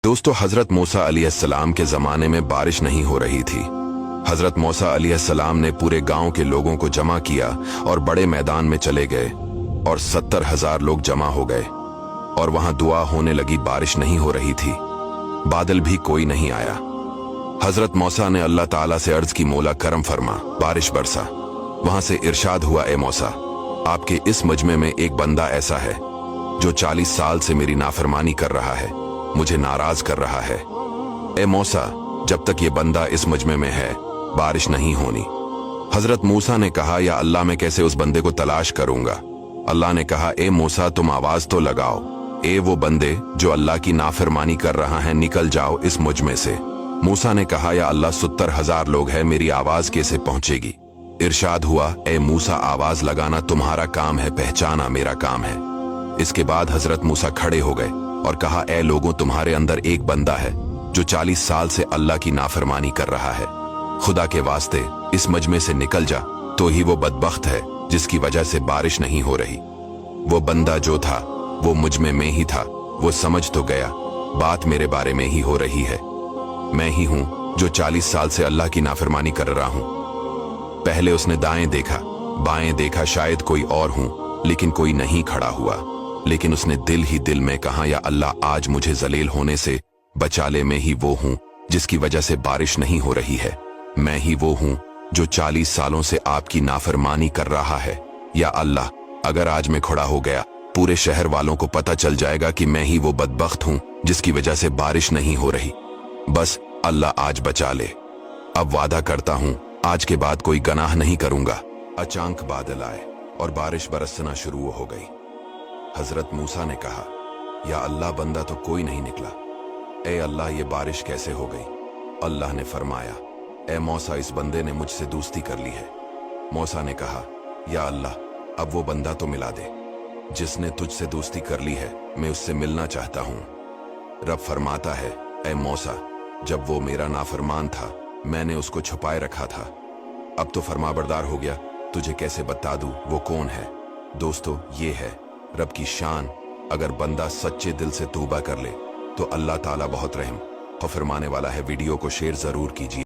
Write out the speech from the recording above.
दोस्तों, हजरत मूसा अलैहिस्सलाम के जमाने में बारिश नहीं हो रही थी। हजरत मूसा अलैहिस्सलाम ने पूरे गांव के लोगों को जमा किया और बड़े मैदान में चले गए और 70,000 लोग जमा हो गए और वहां दुआ होने लगी। बारिश नहीं हो रही थी, बादल भी कोई नहीं आया। हजरत मूसा ने अल्लाह ताला से अर्ज की, मौला करम फरमा, बारिश बरसा। वहां से इरशाद हुआ, ए मूसा, आपके इस मजमे में एक बंदा ऐसा है जो 40 साल से मेरी नाफरमानी कर रहा है, मुझे नाराज कर रहा है। ए मूसा, जब तक ये बंदा इस मजमे में है बारिश नहीं होनी। हजरत मूसा ने कहा, या अल्लाह, मैं कैसे उस बंदे को तलाश करूंगा। अल्लाह ने कहा, ए मूसा, तुम आवाज तो लगाओ। ए वो बंदे जो अल्लाह की नाफरमानी कर रहा है, निकल जाओ इस मुजमे से। मूसा ने कहा, या अल्लाह, 70,000 लोग हैं, मेरी आवाज कैसे पहुंचेगी। इरशाद हुआ, ए मूसा, आवाज लगाना तुम्हारा काम है, पहचाना मेरा काम है। इसके बाद हजरत मूसा खड़े हो गए और कहा, ए लोगों, तुम्हारे अंदर एक बंदा है जो 40 साल से अल्लाह की नाफरमानी कर रहा है। खुदा के वास्ते इस मजमे से निकल जा, तो ही वो बदबख्त है जिसकी वजह से बारिश नहीं हो रही। वो बंदा जो था वो मुझमें में ही था। वो समझ तो गया बात मेरे बारे में ही हो रही है। मैं ही हूं जो 40 साल से अल्लाह की नाफरमानी कर रहा हूं। पहले उसने दाएं देखा, बाएं देखा, शायद कोई और हूं, लेकिन कोई नहीं खड़ा हुआ। लेकिन उसने दिल ही दिल में कहा, या अल्लाह, आज मुझे जलील होने से बचा ले। मैं ही वो हूं जिसकी वजह से बारिश नहीं हो रही है। मैं ही वो हूं जो 40 सालों से आपकी नाफरमानी कर रहा है। या अल्लाह, अगर आज मैं खड़ा हो गया, पूरे शहर वालों को पता चल जाएगा कि मैं ही वो बदबख्त हूं जिसकी वजह से बारिश नहीं हो रही। बस अल्लाह आज बचा ले। अब वादा करता हूं, आज के बाद कोई गनाह नहीं करूंगा। अचानक बादल आए और बारिश बरसना शुरू हो गई। हजरत मूसा ने कहा, या अल्लाह, बंदा तो कोई नहीं निकला। ए अल्लाह, ये बारिश कैसे हो गई। अल्लाह ने फरमाया, ए मूसा, इस बंदे ने मुझसे दोस्ती कर ली है। मूसा ने कहा, या अल्लाह, अब वो बंदा तो मिला दे जिसने तुझसे दोस्ती कर ली है, मैं उससे मिलना चाहता हूं। रब फरमाता है, ए मूसा, जब वो मेरा नाफरमान था मैंने उसको छुपाए रखा था। अब तो फरमाबरदार हो गया, तुझे कैसे बता दूं वो कौन है। दोस्तों, ये है रब की शान। अगर बंदा सच्चे दिल से तौबा कर ले तो अल्लाह ताला बहुत रहम फरमाने वाला है। वीडियो को शेयर जरूर कीजिए।